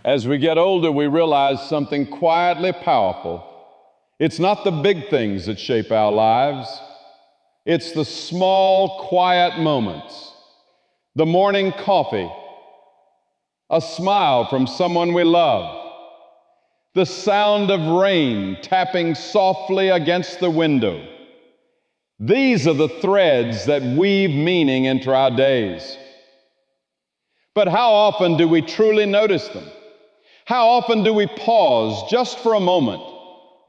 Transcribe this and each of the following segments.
As we get older, we realize something quietly powerful. It's not the big things that shape our lives. It's the small, quiet moments. The morning coffee, a smile from someone we love, the sound of rain tapping softly against the window. These are the threads that weave meaning into our days. But how often do we truly notice them? How often do we pause just for a moment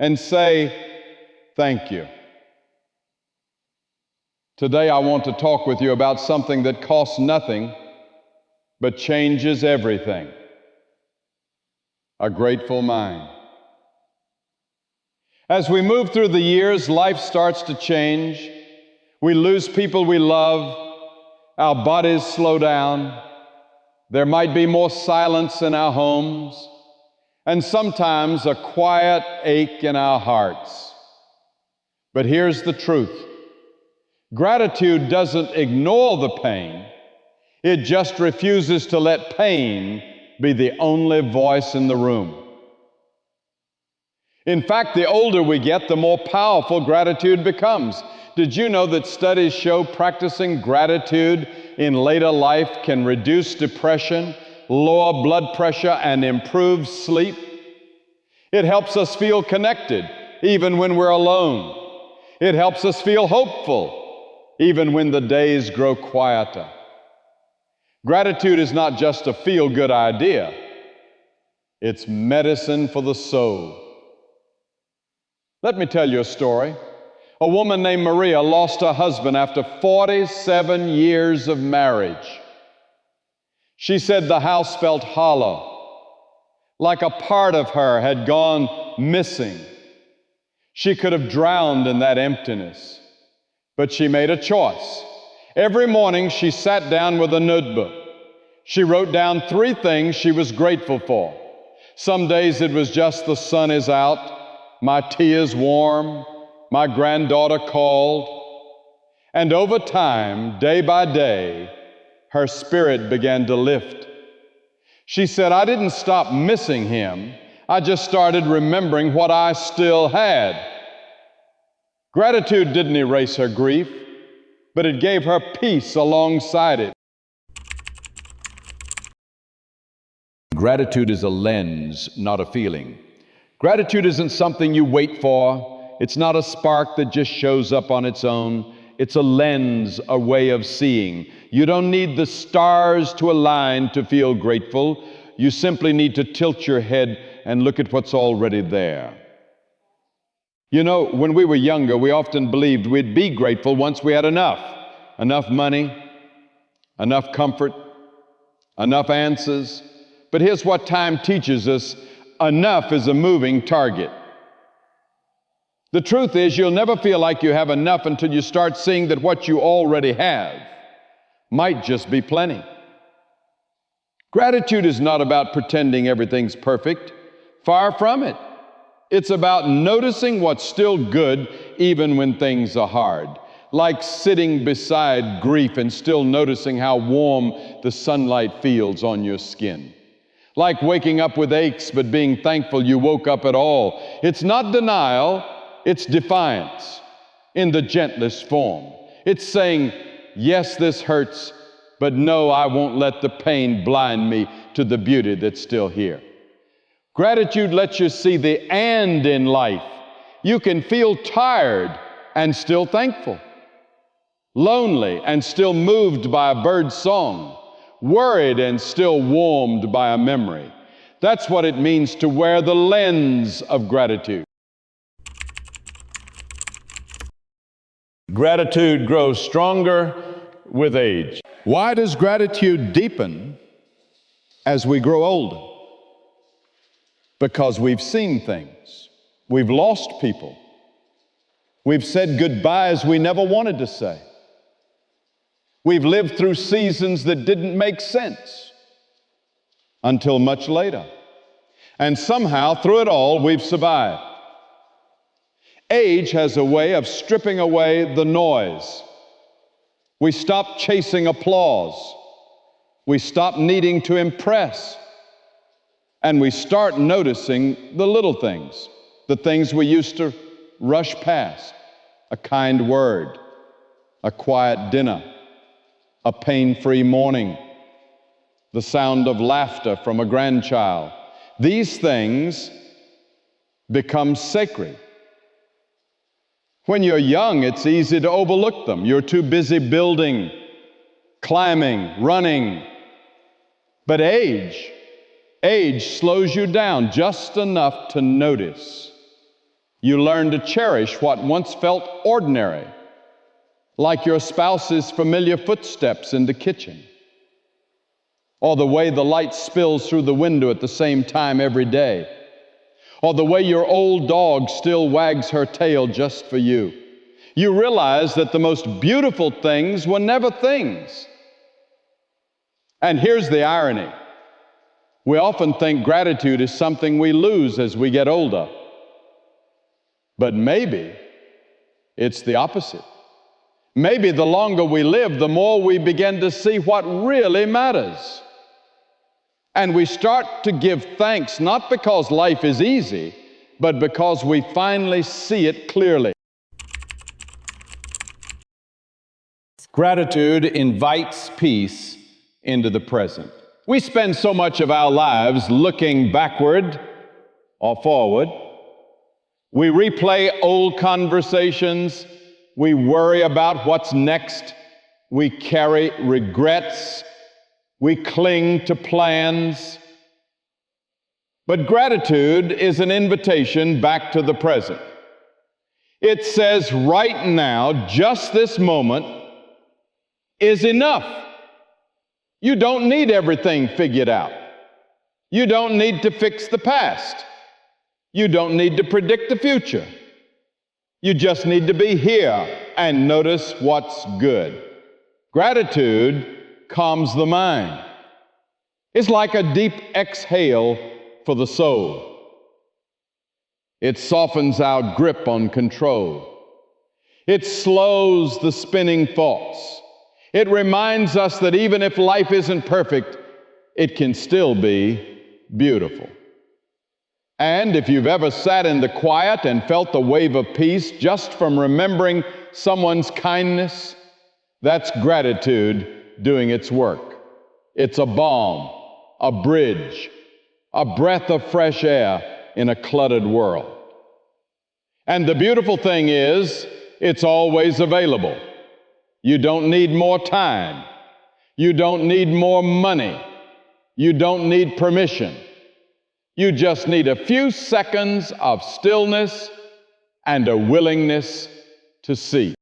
and say, thank you? Today I want to talk with you about something that costs nothing but changes everything. A grateful mind. As we move through the years, life starts to change. We lose people we love. Our bodies slow down. There might be more silence in our homes, and sometimes a quiet ache in our hearts. But here's the truth. Gratitude doesn't ignore the pain. It just refuses to let pain be the only voice in the room. In fact, the older we get, the more powerful gratitude becomes. Did you know that studies show practicing gratitude in later life can reduce depression, lower blood pressure, and improve sleep? It helps us feel connected even when we're alone. It helps us feel hopeful even when the days grow quieter. Gratitude is not just a feel-good idea. It's medicine for the soul. Let me tell you a story. A woman named Maria lost her husband after 47 years of marriage. She said the house felt hollow, like a part of her had gone missing. She could have drowned in that emptiness, but she made a choice. Every morning she sat down with a notebook. She wrote down 3 things she was grateful for. Some days it was just the sun is out, my tea is warm, my granddaughter called. And over time, day by day, her spirit began to lift. She said, I didn't stop missing him. I just started remembering what I still had. Gratitude didn't erase her grief, but it gave her peace alongside it. Gratitude is a lens, not a feeling. Gratitude isn't something you wait for. It's not a spark that just shows up on its own. It's a lens, a way of seeing. You don't need the stars to align to feel grateful. You simply need to tilt your head and look at what's already there. You know, when we were younger, we often believed we'd be grateful once we had enough money, enough comfort, enough answers. But here's what time teaches us. Enough is a moving target. The truth is, you'll never feel like you have enough until you start seeing that what you already have might just be plenty. Gratitude is not about pretending everything's perfect. Far from it. It's about noticing what's still good even when things are hard. Like sitting beside grief and still noticing how warm the sunlight feels on your skin. Like waking up with aches but being thankful you woke up at all. It's not denial, it's defiance in the gentlest form. It's saying, yes, this hurts, but no, I won't let the pain blind me to the beauty that's still here. Gratitude lets you see the and in life. You can feel tired and still thankful, lonely and still moved by a bird's song, worried and still warmed by a memory. That's what it means to wear the lens of gratitude. Gratitude grows stronger with age. Why does gratitude deepen as we grow older? Because we've seen things. We've lost people. We've said goodbyes we never wanted to say. We've lived through seasons that didn't make sense until much later. And somehow, through it all, we've survived. Age has a way of stripping away the noise. We stop chasing applause. We stop needing to impress. And we start noticing the little things, the things we used to rush past: a kind word, a quiet dinner, a pain-free morning, the sound of laughter from a grandchild. These things become sacred. When you're young, it's easy to overlook them. You're too busy building, climbing, running. But age slows you down just enough to notice. You learn to cherish what once felt ordinary, like your spouse's familiar footsteps in the kitchen, or the way the light spills through the window at the same time every day, or the way your old dog still wags her tail just for you. You realize that the most beautiful things were never things. And here's the irony. We often think gratitude is something we lose as we get older. But maybe it's the opposite. Maybe the longer we live, the more we begin to see what really matters. And we start to give thanks, not because life is easy, but because we finally see it clearly. Gratitude invites peace into the present. We spend so much of our lives looking backward or forward. We replay old conversations. We worry about what's next. We carry regrets. We cling to plans. But gratitude is an invitation back to the present. It says right now, just this moment is enough. You don't need everything figured out. You don't need to fix the past. You don't need to predict the future. You just need to be here and notice what's good. Gratitude calms the mind. It's like a deep exhale for the soul. It softens our grip on control. It slows the spinning thoughts. It reminds us that even if life isn't perfect, it can still be beautiful. And if you've ever sat in the quiet and felt the wave of peace just from remembering someone's kindness, that's gratitude doing its work. It's a balm, a bridge, a breath of fresh air in a cluttered world. And the beautiful thing is, it's always available. You don't need more time. You don't need more money. You don't need permission. You just need a few seconds of stillness and a willingness to see.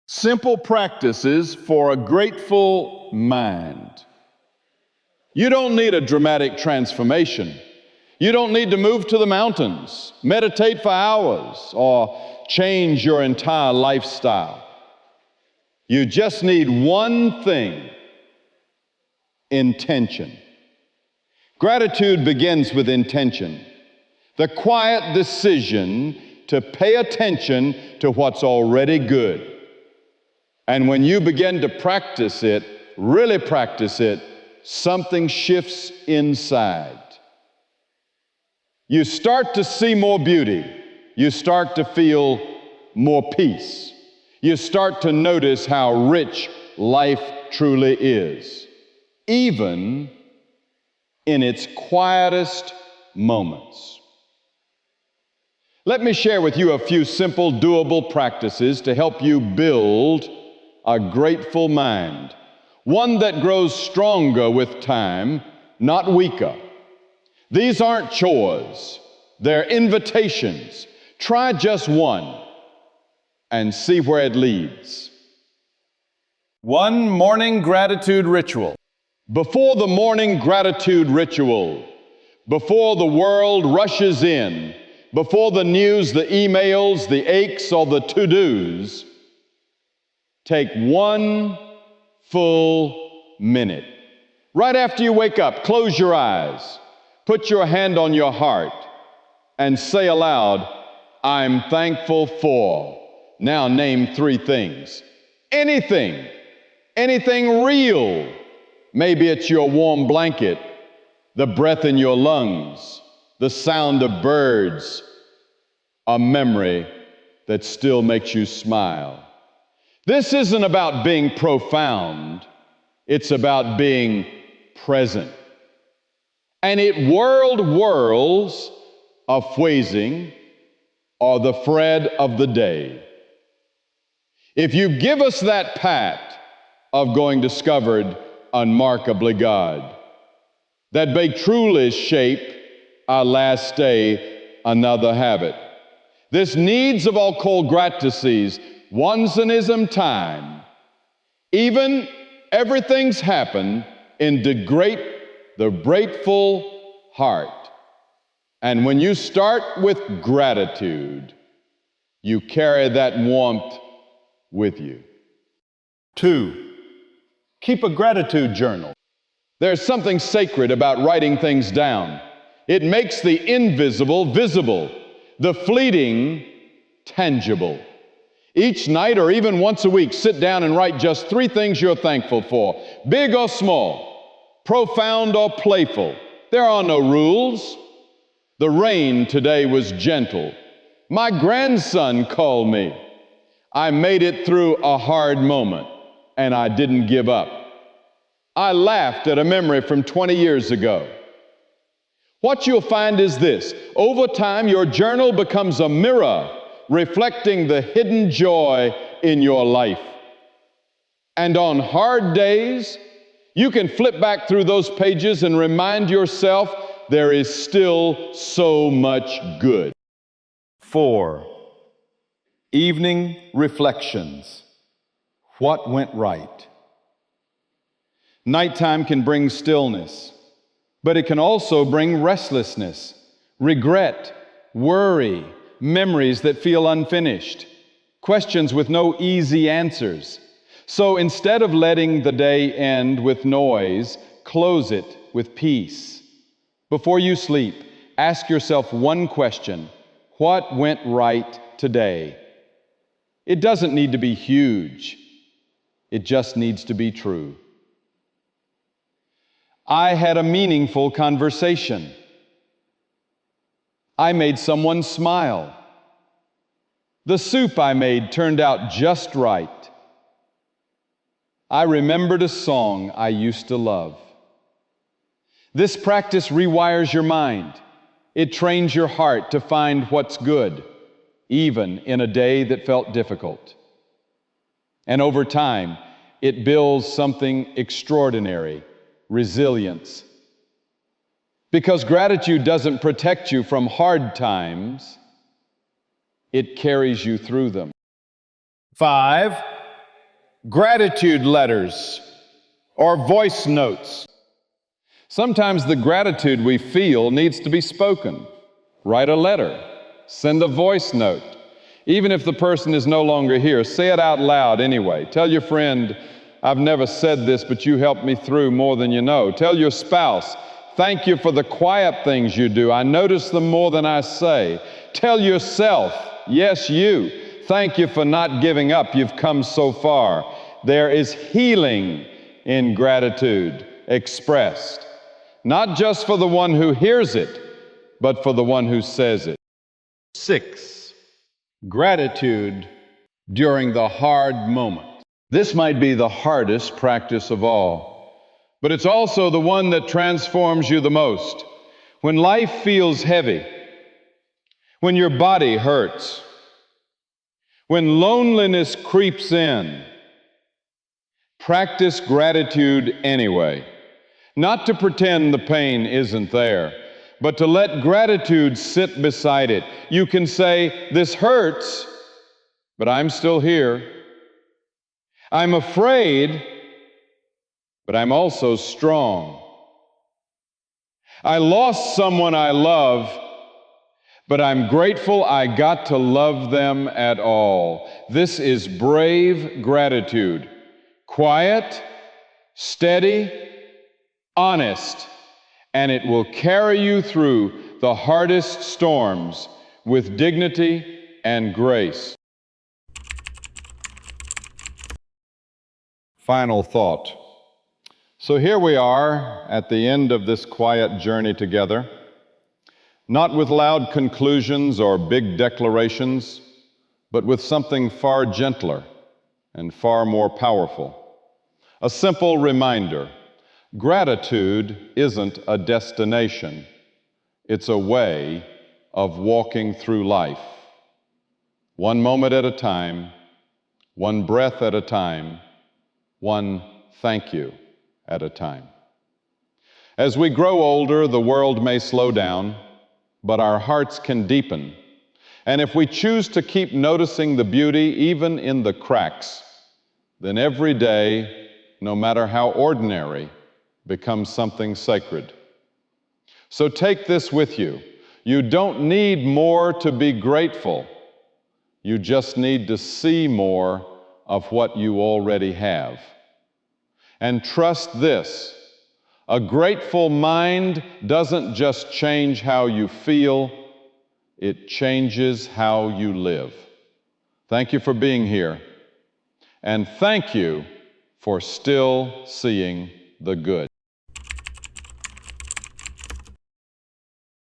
Simple practices for a grateful mind. You don't need a dramatic transformation. You don't need to move to the mountains, meditate for hours, or change your entire lifestyle. You just need one thing: intention. Gratitude begins with intention, the quiet decision to pay attention to what's already good. And when you begin to practice it, really practice it, something shifts inside. You start to see more beauty. You start to feel more peace. You start to notice how rich life truly is, even in its quietest moments. Let me share with you a few simple, doable practices to help you build a grateful mind, one that grows stronger with time, not weaker. These aren't chores, they're invitations. Try just one and see where it leads. One morning gratitude ritual. Before the morning gratitude ritual, before the world rushes in, before the news, the emails, the aches, or the to-dos, take one full minute. Right after you wake up, close your eyes, put your hand on your heart, and say aloud, "I'm thankful for." Now name 3 things. Anything real Maybe it's your warm blanket, the breath in your lungs, the sound of birds, a memory that still makes you smile. This isn't about being profound, it's about being present. And it whirls a phrasing or the thread of the day. If you give us that pat of going discovered unmarkably God, that may truly shape our last day another habit. This needs of all called gratices, oncenism time, even everything's happened in the grateful heart. And when you start with gratitude, you carry that warmth with you. 2, keep a gratitude journal. There's something sacred about writing things down. It makes the invisible visible, the fleeting tangible. Each night or even once a week, sit down and write just 3 things you're thankful for, big or small, profound or playful. There are no rules. The rain today was gentle. My grandson called me. I made it through a hard moment, and I didn't give up. I laughed at a memory from 20 years ago. What you'll find is this: over time, your journal becomes a mirror reflecting the hidden joy in your life. And on hard days, you can flip back through those pages and remind yourself there is still so much good. 4, evening reflections. What went right? Nighttime can bring stillness, but it can also bring restlessness, regret, worry, memories that feel unfinished, questions with no easy answers. So instead of letting the day end with noise, close it with peace. Before you sleep, ask yourself one question: what went right today? It doesn't need to be huge. It just needs to be true. I had a meaningful conversation. I made someone smile. The soup I made turned out just right. I remembered a song I used to love. This practice rewires your mind. It trains your heart to find what's good, even in a day that felt difficult. And over time, it builds something extraordinary: resilience. Because gratitude doesn't protect you from hard times, it carries you through them. 5, gratitude letters or voice notes. Sometimes the gratitude we feel needs to be spoken. Write a letter, send a voice note. Even if the person is no longer here, say it out loud anyway. Tell your friend, I've never said this, but you helped me through more than you know. Tell your spouse, thank you for the quiet things you do. I notice them more than I say. Tell yourself, yes, you, thank you for not giving up. You've come so far. There is healing in gratitude expressed, not just for the one who hears it, but for the one who says it. 6, gratitude during the hard moment. This might be the hardest practice of all, but it's also the one that transforms you the most. When life feels heavy, when your body hurts, when loneliness creeps in, practice gratitude anyway. Not to pretend the pain isn't there, but to let gratitude sit beside it. You can say, this hurts, but I'm still here. I'm afraid, but I'm also strong. I lost someone I love, but I'm grateful I got to love them at all. This is brave gratitude. Quiet, steady, honest, and it will carry you through the hardest storms with dignity and grace. Final thought. So here we are at the end of this quiet journey together, not with loud conclusions or big declarations, but with something far gentler and far more powerful. A simple reminder: gratitude isn't a destination, it's a way of walking through life. One moment at a time, one breath at a time, one thank you at a time. As we grow older, the world may slow down, but our hearts can deepen. And if we choose to keep noticing the beauty even in the cracks, then every day, no matter how ordinary, becomes something sacred. So take this with you. You don't need more to be grateful. You just need to see more of what you already have. And trust this: a grateful mind doesn't just change how you feel, it changes how you live. Thank you for being here, and thank you for still seeing the good.